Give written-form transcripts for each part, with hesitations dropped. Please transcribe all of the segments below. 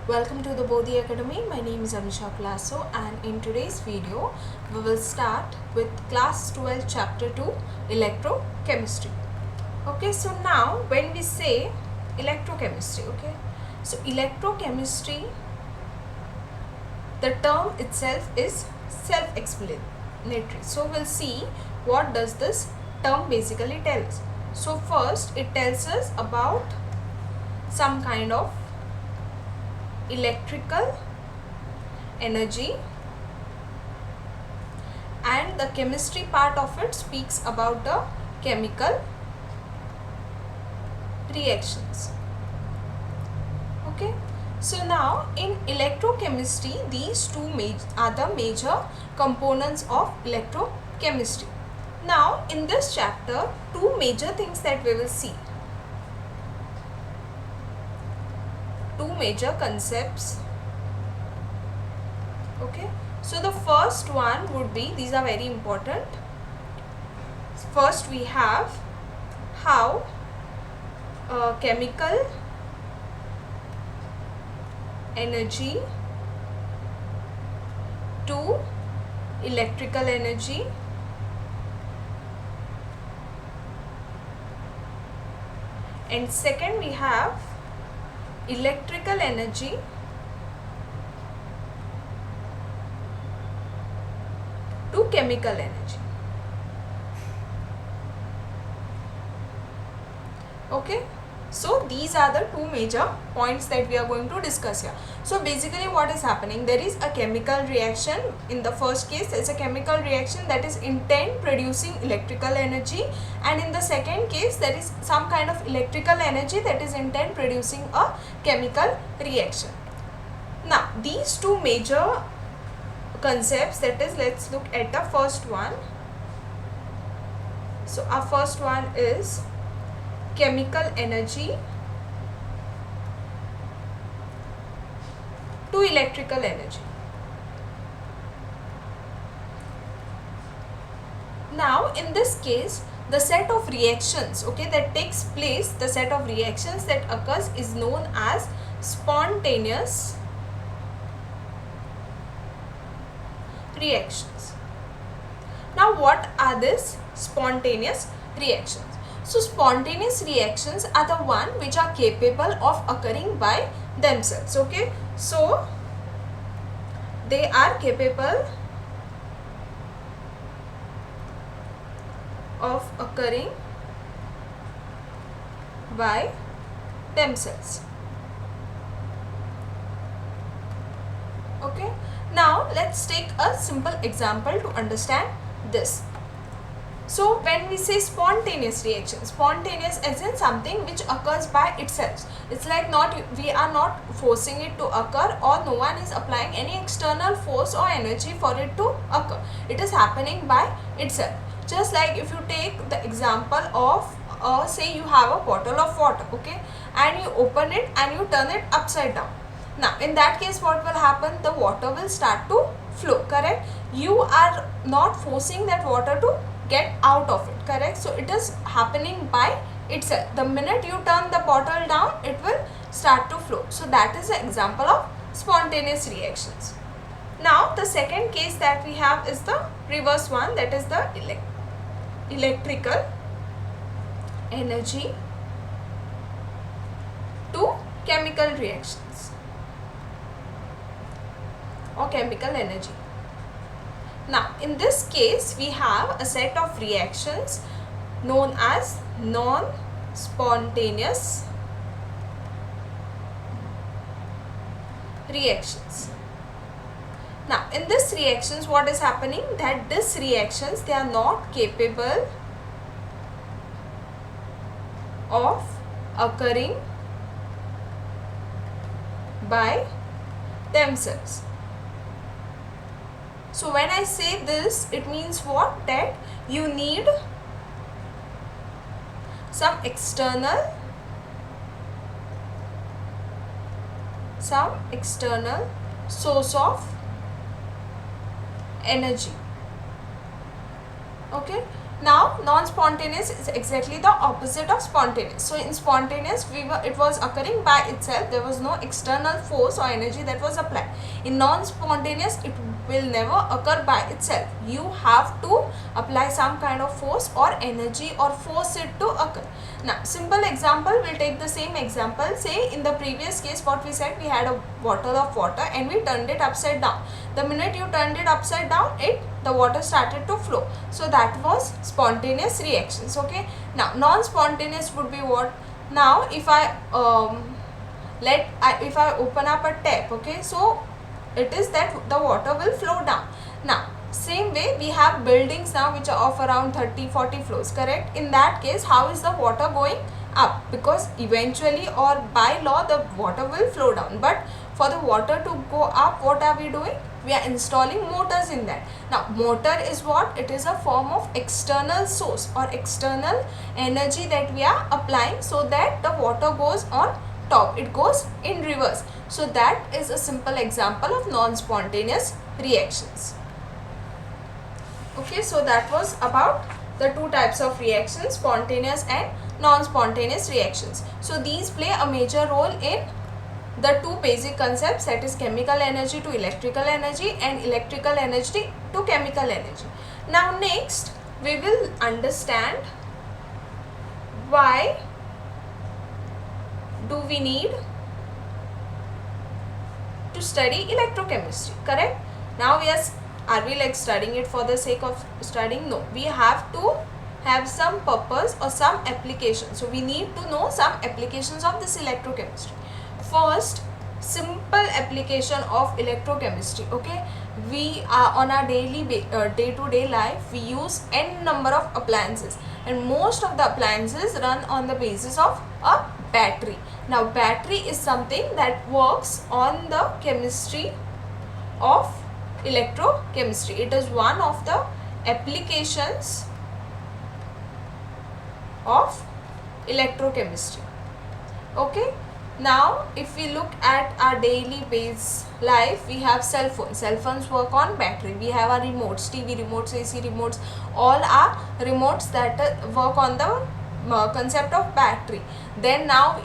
Welcome to the Bodhi Academy. My name is Amisha Classo, and in today's video we will start with class 12 chapter 2 electrochemistry. Okay, so now when we say electrochemistry, so electrochemistry, the term itself is self-explanatory. So we'll see what does this term basically tell us. So first it tells us about some kind of electrical energy, and the chemistry part of it speaks about the chemical reactions. Okay, so now in electrochemistry, these two are the major components of electrochemistry. Now in this chapter, two major things that we will see, two major concepts. Okay, so the first one would be, these are very important. First we have how chemical energy to electrical energy and second we have electrical energy to chemical energy. Okay, so these are the two major points that we are going to discuss here. So basically what is happening, there is a chemical reaction. In the first case, there is a chemical reaction that is intent producing electrical energy, and in the second case there is some kind of electrical energy that is intent producing a chemical reaction. Now these two major concepts, that is, let's look at the first one. So our first one is chemical energy to electrical energy. Now in this case, the set of reactions, that takes place, the set of reactions that occurs is known as spontaneous reactions. Now what are these spontaneous reactions? So spontaneous reactions are the one which are capable of occurring by themselves. Okay, so they are capable of occurring by themselves. Okay, now let's take a simple example to understand this. So when we say spontaneous reaction, spontaneous as in something which occurs by itself. It's like we are not forcing it to occur, or no one is applying any external force or energy for it to occur. It is happening by itself. Just like if you take the example of say you have a bottle of water, and you open it and you turn it upside down. Now in that case what will happen? The water will start to flow, correct? You are not forcing that water to get out of it, correct? So it is happening by itself. The minute you turn the bottle down, it will start to flow. So that is an example of spontaneous reactions. Now the second case that we have is the reverse one, that is the electrical energy to chemical reactions or chemical energy. Now in this case we have a set of reactions known as non-spontaneous reactions. Now in this reactions what is happening, that these reactions, they are not capable of occurring by themselves. So when I say this, it means what? That you need some external source of energy. Okay, Now non-spontaneous is exactly the opposite of spontaneous. So in spontaneous it was occurring by itself, there was no external force or energy that was applied. In non-spontaneous it will never occur by itself. You have to apply some kind of force or energy or force it to occur. Now simple example, we'll take the same example. Say in the previous case what we said, we had a bottle of water and we turned it upside down. The minute you turned it upside down, the water started to flow. So that was spontaneous reactions. Okay. Now non-spontaneous would be what? Now if I if I open up a tap, okay, so it is that the water will flow down. Now same way we have buildings now which are of around 30-40 floors, correct? In that case, how is the water going up? Because eventually or by law the water will flow down, but for the water to go up, what are we doing? We are installing motors in that. Now motor is what? It is a form of external source or external energy that we are applying so that the water goes on top, it goes in reverse. So that is a simple example of non-spontaneous reactions. Okay, so that was about the two types of reactions, spontaneous and non-spontaneous reactions. So these play a major role in the two basic concepts, that is chemical energy to electrical energy and electrical energy to chemical energy. Now next we will understand why do we need to study electrochemistry, correct? Now are we like studying it for the sake of studying? No, we have to have some purpose or some application. So we need to know some applications of this electrochemistry. First, simple application of electrochemistry. Okay, we are on our day-to-day life, we use n number of appliances, and most of the appliances run on the basis of a battery. Now battery is something that works on the chemistry of electrochemistry. It is one of the applications of electrochemistry. Okay. Now if we look at our daily base life, we have cell phones. Cell phones work on battery. We have our remotes, TV remotes, AC remotes, all are remotes that work on the concept of battery. Then now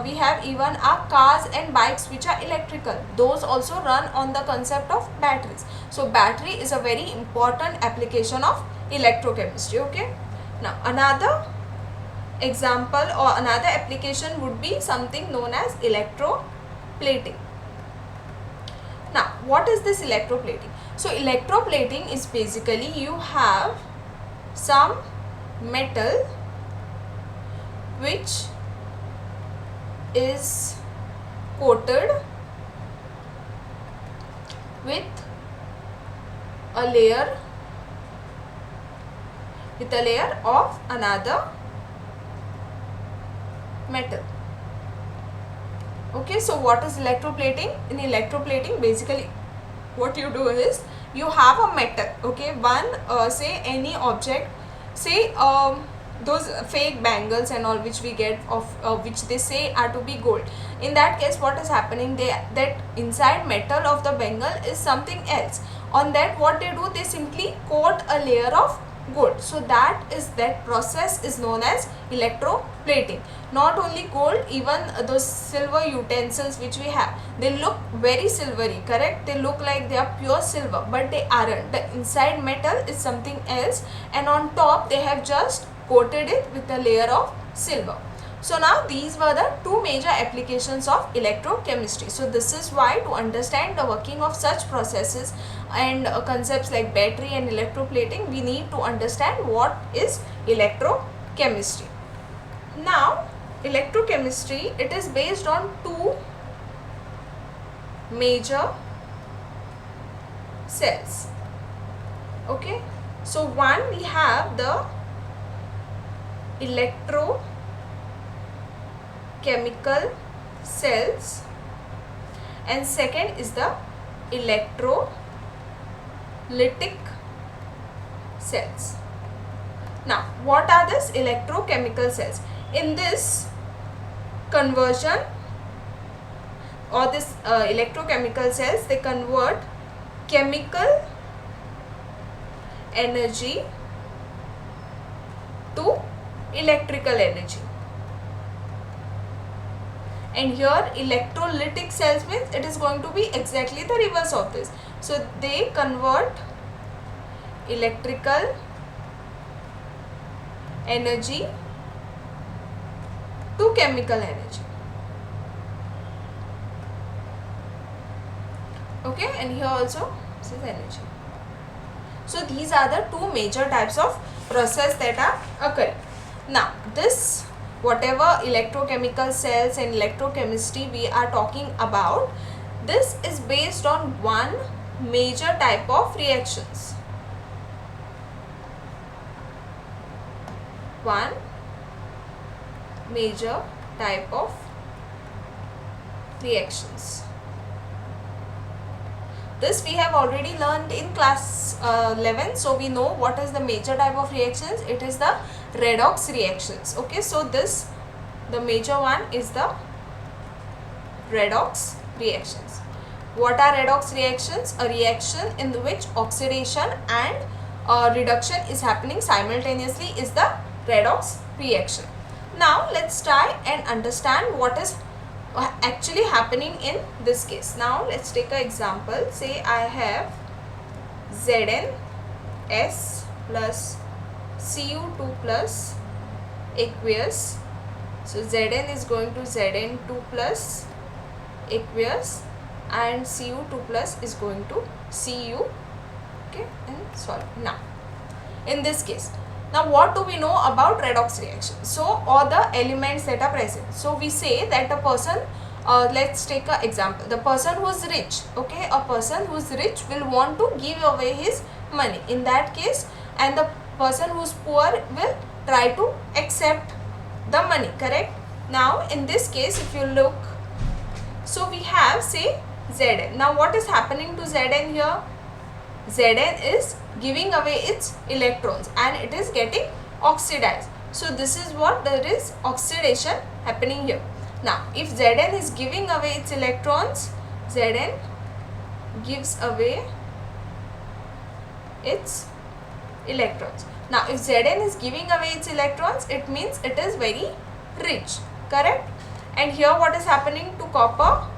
we have even our cars and bikes which are electrical. Those also run on the concept of batteries. So battery is a very important application of electrochemistry. Okay. Now another example or another application would be something known as electroplating. Now what is this electroplating? So electroplating is basically you have some metal which is coated with a layer of another metal. Okay, so what is electroplating? In electroplating, basically what you do is you have a metal, okay, one say any object, say those fake bangles and all which we get of which they say are to be gold. In that case, what is happening, that inside metal of the bangle is something else. On that, what they do, they simply coat a layer of gold. So that process is known as electroplating. Not only gold, even those silver utensils which we have, they look very silvery, correct? They look like they are pure silver, but they aren't. The inside metal is something else, and on top they have just coated it with a layer of silver. So now these were the two major applications of electrochemistry. So this is why, to understand the working of such processes and concepts like battery and electroplating, we need to understand what is electrochemistry. Now electrochemistry, it is based on two major cells. Okay, so one, we have the electrochemical cells, and second is the electrolytic cells. Now what are these electrochemical cells? In this conversion or this electrochemical cells, they convert chemical energy electrical energy. And here electrolytic cells means it is going to be exactly the reverse of this. So they convert electrical energy to chemical energy. Okay, and here also this is energy. So these are the two major types of process that are occurring. Now this whatever electrochemical cells and electrochemistry we are talking about, this is based on one major type of reactions. One major type of reactions. This we have already learned in class 11. So we know what is the major type of reactions. It is the redox reactions. Okay, so this, the major one is the redox reactions. What are redox reactions? A reaction in which oxidation and reduction is happening simultaneously is the redox reaction. Now let's try and understand what is actually happening in this case. Now let's take an example. Say I have ZnS plus Cu2 plus aqueous. So Zn is going to Zn2 plus aqueous and Cu2 plus is going to Cu, okay, and solid. Now in this case, now what do we know about redox reaction? So all the elements that are present. So we say that a person, let's take an example. The person who is rich, okay, a person who is rich will want to give away his money in that case, and the person who is poor will try to accept the money, correct? Now in this case, if you look, so we have say Zn. Now what is happening to Zn here? Zn is giving away its electrons and it is getting oxidized. So this is what there is oxidation happening here. Now if Zn is giving away its electrons, Zn gives away its electrons. Now if Zn is giving away its electrons, it means it is very rich, correct? And here what is happening to copper?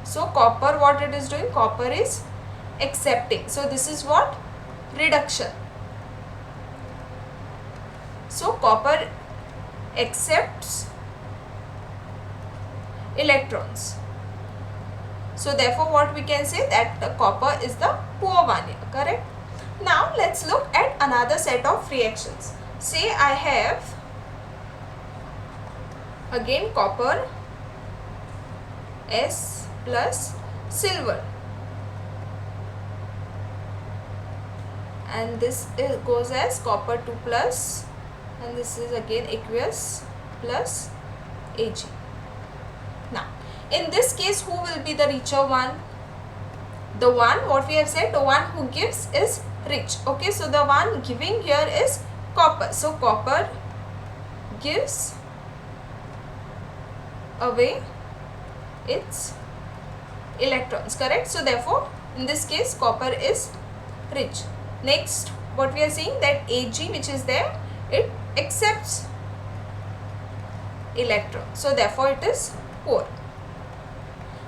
So copper, what it is doing? Copper is accepting. So this is what? Reduction. So copper accepts electrons. So therefore what we can say, that the copper is the poor one here, correct? Now let's look at another set of reactions. Say I have again copper S plus silver, and this goes as copper 2 plus, and this is again aqueous plus Ag. Now in this case, who will be the richer one? The one, what we have said, the one who gives is rich. Okay, so the one giving here is copper. So copper gives away its electrons, correct? So therefore in this case copper is rich. Next what we are seeing, that Ag which is there, it accepts electrons, so therefore it is poor.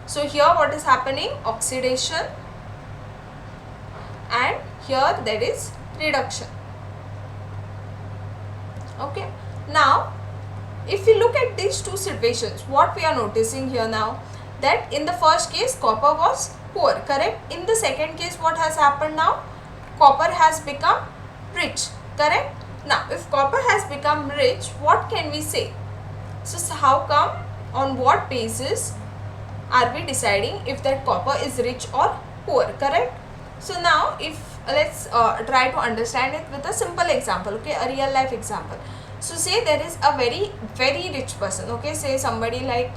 So here what is happening? Oxidation, and here there is reduction. Okay, now if we look at these two situations, what we are noticing here now, that in the first case copper was poor, correct? In the second case what has happened now? Copper has become rich, correct? Now if copper has become rich, what can we say? So how come, on what basis are we deciding if that copper is rich or poor, correct? So now if let's try to understand it with a simple example, okay, a real life example. So say there is a very rich person, okay, say somebody like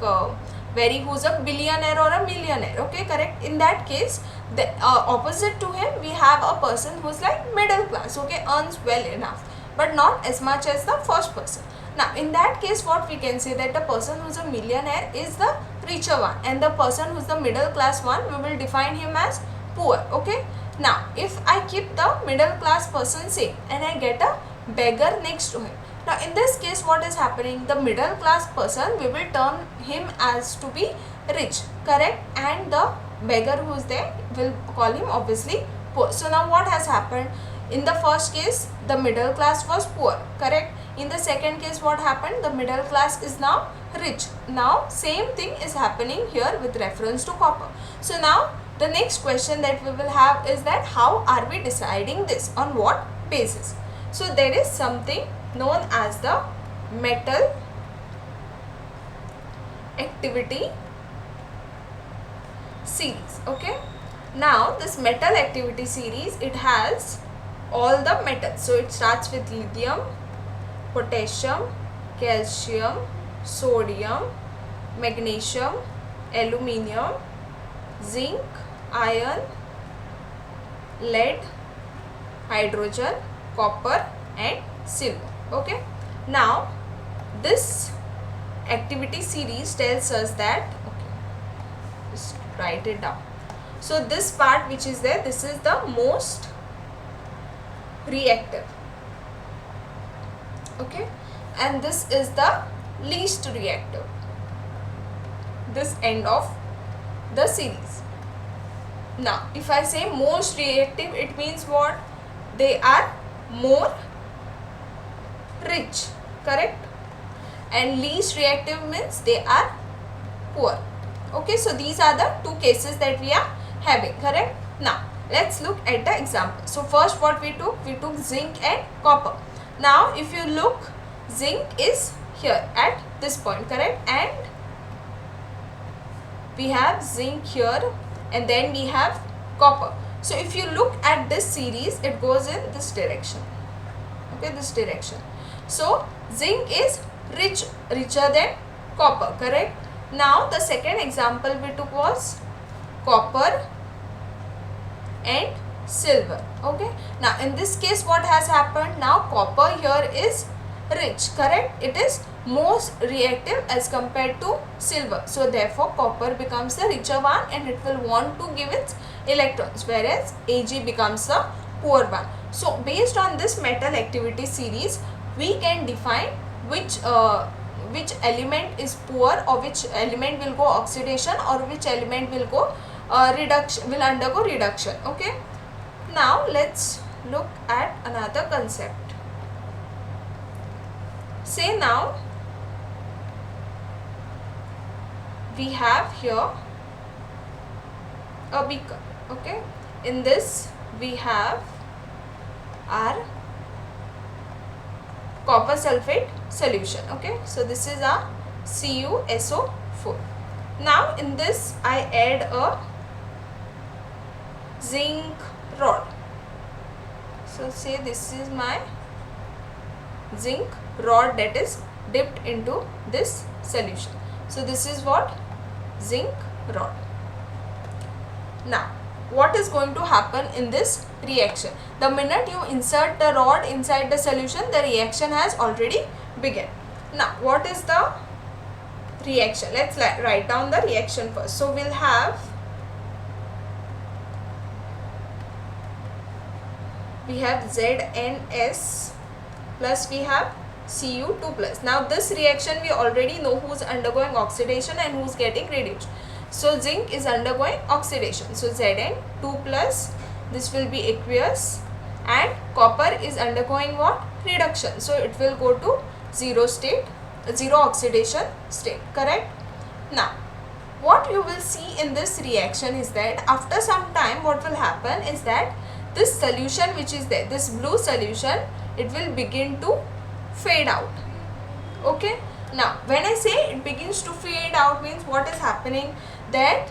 who's a billionaire or a millionaire, okay, correct? In that case, the opposite to him we have a person who's like middle class, okay, earns well enough but not as much as the first person. Now in that case what we can say, that the person who's a millionaire is the richer one, and the person who's the middle class one, we will define him as poor. Okay, Now if I keep the middle class person same and I get a beggar next to him, now in this case what is happening, the middle class person, we will term him as to be rich, correct, and the beggar who is there, will call him obviously poor. So now what has happened, in the first case the middle class was poor, correct, in the second case what happened, the middle class is now rich. Now same thing is happening here with reference to copper. So now the next question that we will have is that how are we deciding this, on what basis? So there is something known as the metal activity series. Okay, now this metal activity series, it has all the metals. So it starts with lithium, potassium, calcium, sodium, magnesium, aluminium, zinc, iron, lead, hydrogen, copper and silver. Okay, now this activity series tells us that, okay, just write it down. So this part which is there, this is the most reactive, okay, and this is the least reactive, this end of the series. Now if I say most reactive, it means what, they are more rich, correct, and least reactive means they are poor. Okay, so these are the two cases that we are having, correct. Now let's look at the example. So first what we took zinc and copper. Now if you look, zinc is here at this point, correct, and we have zinc here and then we have copper. So if you look at this series, it goes in this direction, okay, this direction. So zinc is richer than copper, correct. Now the second example we took was copper and silver. Okay, now in this case what has happened, now copper here is rich, correct, it is most reactive as compared to silver. So therefore copper becomes the richer one and it will want to give its electrons, whereas Ag becomes the poor one. So based on this metal activity series, we can define which element is poor, or which element will go oxidation, or which element will go reduction, will undergo reduction. Okay, now let's look at another concept. Say now we have here a beaker, okay, in this we have our copper sulfate solution. Okay, so this is a CuSO4. Now in this I add a zinc rod. So say this is my zinc rod that is dipped into this solution. So this is what, zinc rod. Now what is going to happen in this reaction? The minute you insert the rod inside the solution, the reaction has already begun. Now what is the reaction? Let's write down the reaction first. So we'll have, we have ZNS plus we have Cu2 plus. Now this reaction we already know who's undergoing oxidation and who's getting reduced. So zinc is undergoing oxidation, so Zn2 plus, this will be aqueous, and copper is undergoing what, reduction, so it will go to zero oxidation state, correct. Now what you will see in this reaction is that after some time what will happen is that this solution which is there, this blue solution, it will begin to fade out. Okay, now when I say it begins to fade out, means what is happening, that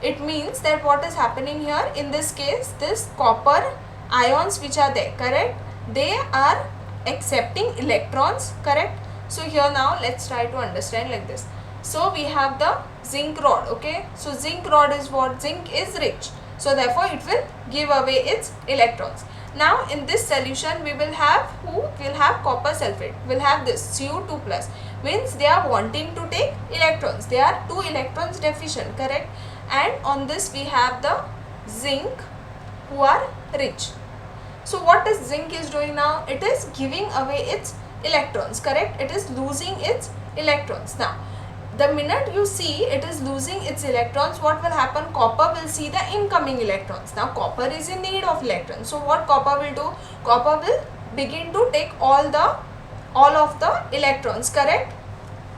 it means that what is happening here, in this case this copper ions which are there, correct, they are accepting electrons, correct. So here now let's try to understand like this. So we have the zinc rod, okay, so zinc rod is what, zinc is rich, so therefore it will give away its electrons. Now in this solution we will have who, will have copper sulfate, will have this Cu2 plus, means they are wanting to take electrons, they are 2 electrons deficient, correct, and on this we have the zinc who are rich. So what is zinc is doing now? It is giving away its electrons, correct? It is losing its electrons. Now, the minute you see it is losing its electrons, what will happen? Copper will see the incoming electrons. Now, copper is in need of electrons. So what copper will do? Copper will begin to take all of the electrons, correct?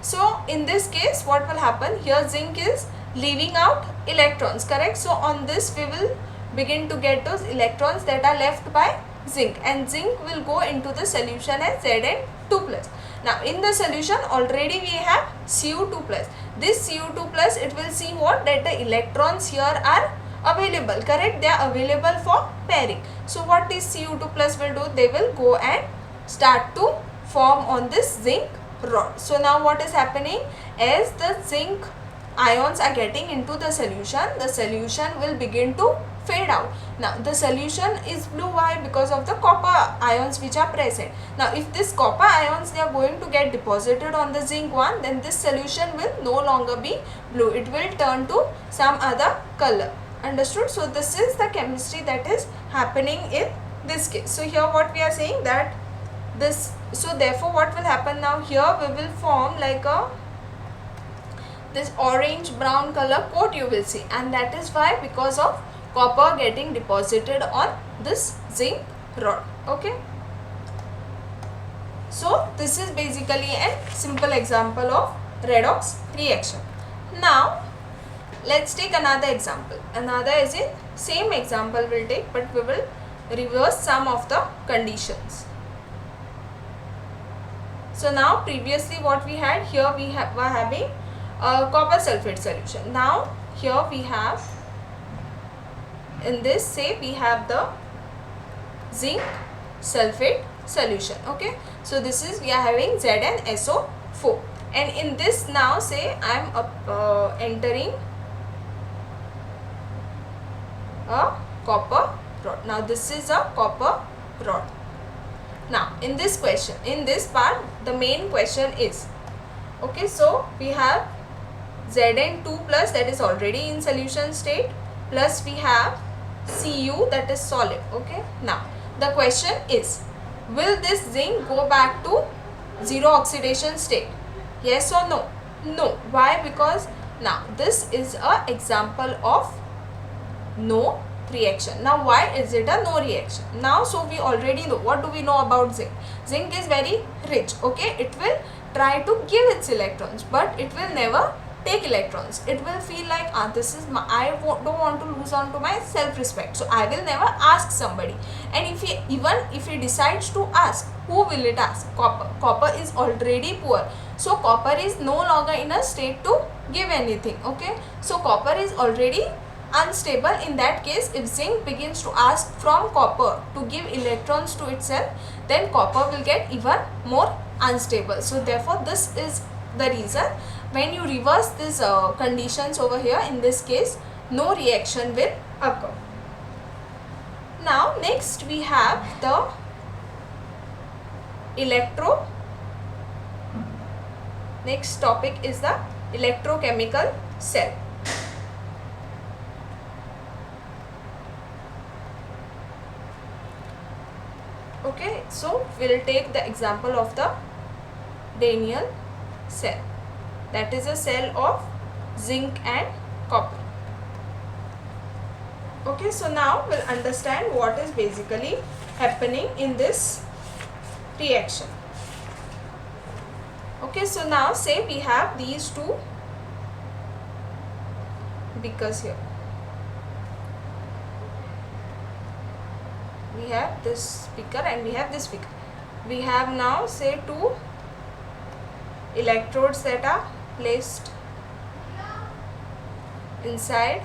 So in this case, what will happen? Here zinc is leaving out electrons, correct? So on this we will begin to get those electrons that are left by zinc, and zinc will go into the solution as Zn2+. Now in the solution already we have Cu2+. This Cu2+, it will see what? That the electrons here are available, correct? They are available for pairing. So what this Cu2+ will do? They will go and start to form on this zinc rod. So now what is happening? As the zinc ions are getting into the solution will begin to fade out. Now the solution is blue. Why? Because of the copper ions which are present. Now if this copper ions they are going to get deposited on the zinc one, then this solution will no longer be blue. It will turn to some other color. Understood? So this is the chemistry that is happening in this case. So here what we are saying that this, so therefore what will happen now? Here we will form like this orange brown color coat you will see, and that is why, because of copper getting deposited on this zinc rod. Okay, so this is basically a simple example of redox reaction. Now let's take another example. Another is in same example we'll take, but we will reverse some of the conditions. So now previously what we had, here we were having a copper sulfate solution. Now here we have, in this say we have the zinc sulfate solution. Okay, so this is, we are having ZnSO4, and in this now say I am entering a copper rod. Now this is a copper rod. Now in this question, in this part, the main question is, okay, so we have Zn2+ that is already in solution state, plus we have Cu that is solid. Okay, now the question is, will this zinc go back to zero oxidation state? Yes or no? No. Why? Because now this is a example of no reaction. Now why is it a no reaction? Now so we already know, what do we know about zinc? Zinc is very rich. Okay, it will try to give its electrons, but it will never take electrons. It will feel like, this is my, don't want to lose on to my self-respect, so I will never ask somebody. And if he decides to ask, who will it ask? Copper. Copper is already poor, so copper is no longer in a state to give anything. Okay, so copper is already unstable. In that case, if zinc begins to ask from copper to give electrons to itself, then copper will get even more unstable. So therefore this is the reason, when you reverse these conditions over here, in this case no reaction will occur. Now next we have the next topic is the electrochemical cell. Okay, so we'll take the example of the Daniell cell. That is a cell of zinc and copper. Okay, so now we'll understand what is basically happening in this reaction. Okay, so now say we have these two beakers here. We have this beaker and we have this beaker. We have now say two electrodes that are placed inside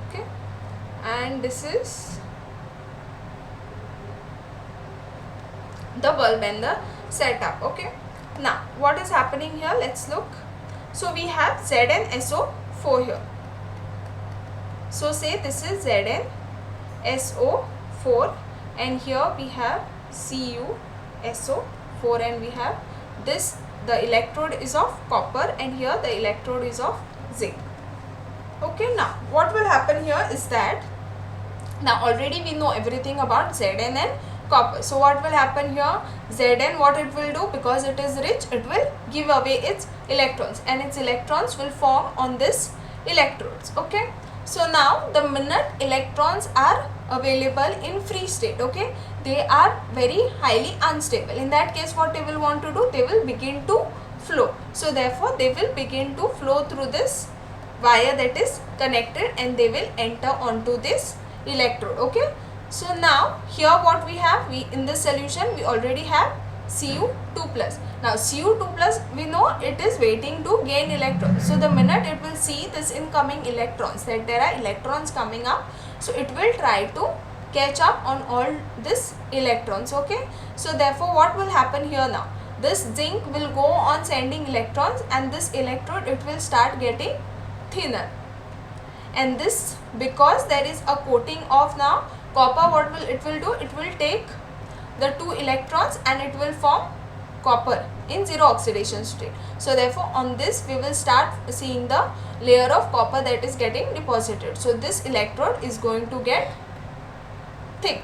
okay, and this is the bulb and the setup. Okay, now what is happening here? Let's look. So we have ZnSO4 here. So say this is ZnSO4, and here we have CuSO4, and we have this, the electrode is of copper, and here the electrode is of zinc. Okay, now what will happen here is that now already we know everything about Zn and copper. So what will happen here? Zn, what it will do, because it is rich, it will give away its electrons, and its electrons will form on this electrodes. Okay. So now the minute electrons are available in free state, okay, they are very highly unstable. In that case, what they will want to do? They will begin to flow. So therefore they will begin to flow through this wire that is connected, and they will enter onto this electrode. Okay. So now here what we have, we in this solution we already have Cu2 plus. Now Cu2 plus, we know it is waiting to gain electrons. So the minute it will see this incoming electrons, that there are electrons coming up, so it will try to catch up on all this electrons. Okay. So therefore what will happen here now? This zinc will go on sending electrons, and this electrode, it will start getting thinner. And this, because there is a coating of now copper, what will it will do? It will take the two electrons and it will form copper in zero oxidation state. So therefore on this we will start seeing the layer of copper that is getting deposited. So this electrode is going to get thick.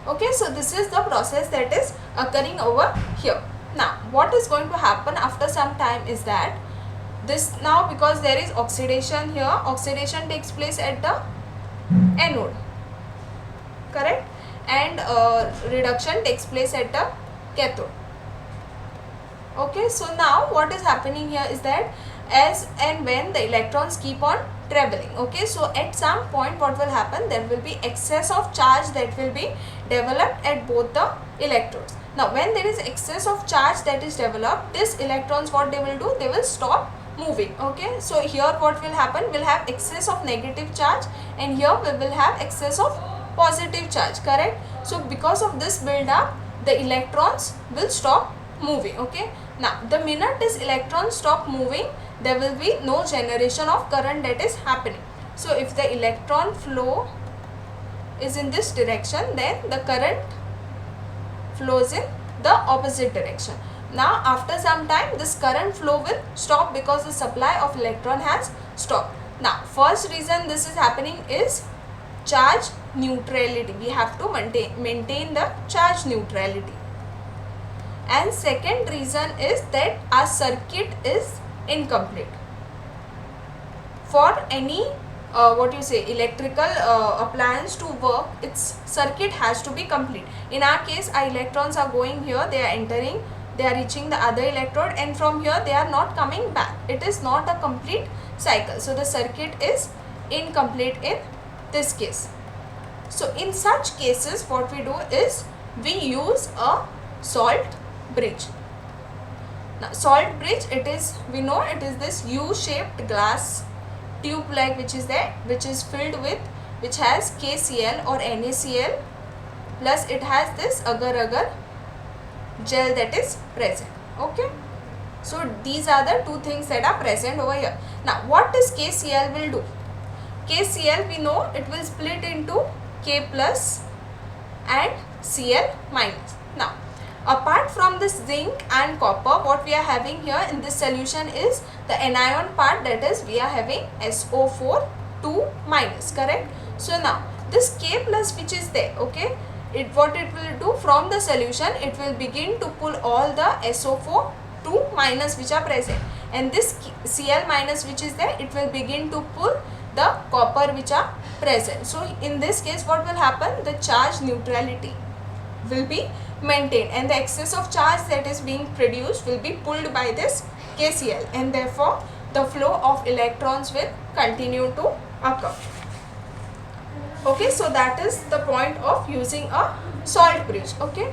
Okay, so this is the process that is occurring over here. Now what is going to happen after some time is that this, now because there is oxidation here, oxidation takes place at the anode, correct, and reduction takes place at the cathode. Okay, so now what is happening here is that as and when the electrons keep on traveling, okay, so at some point what will happen, there will be excess of charge that will be developed at both the electrodes. Now when there is excess of charge that is developed, these electrons, what they will do, they will stop moving. Okay, so here what will happen, we'll have excess of negative charge, and here we will have excess of positive charge, correct. So because of this build up, the electrons will stop moving. Okay, now the minute this electrons stop moving, there will be no generation of current that is happening. So if the electron flow is in this direction, then the current flows in the opposite direction. Now after some time, this current flow will stop because the supply of electron has stopped. Now first reason this is happening is charge neutrality. We have to maintain the charge neutrality. And second reason is that our circuit is incomplete. For any electrical appliance to work, its circuit has to be complete. In our case, our electrons are going here, they are entering, they are reaching the other electrode, and from here they are not coming back. It is not a complete cycle. So the circuit is incomplete in this case. So in such cases, what we do is we use a salt bridge. Now salt bridge, it is, we know it is this U-shaped glass tube like which is there, which is filled with, which has KCl or NaCl, plus it has this agar-agar gel that is present. Okay, so these are the two things that are present over here. Now what does KCl will do? KCl, we know it will split into K plus and Cl minus. Now apart from this zinc and copper, what we are having here in this solution is the anion part, that is we are having SO4 2 minus, correct. So now this K plus which is there, okay, what it will do from the solution, it will begin to pull all the SO4 2 minus which are present, and this Cl minus which is there, it will begin to pull the copper which are present. So in this case what will happen, the charge neutrality will be maintained, and the excess of charge that is being produced will be pulled by this KCl, and therefore the flow of electrons will continue to occur. Okay, so that is the point of using a salt bridge. Okay,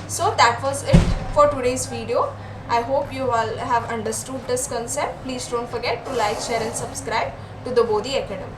so that was it for today's video. I hope you all have understood this concept. Please don't forget to like, share and subscribe to the Bodhi Academy.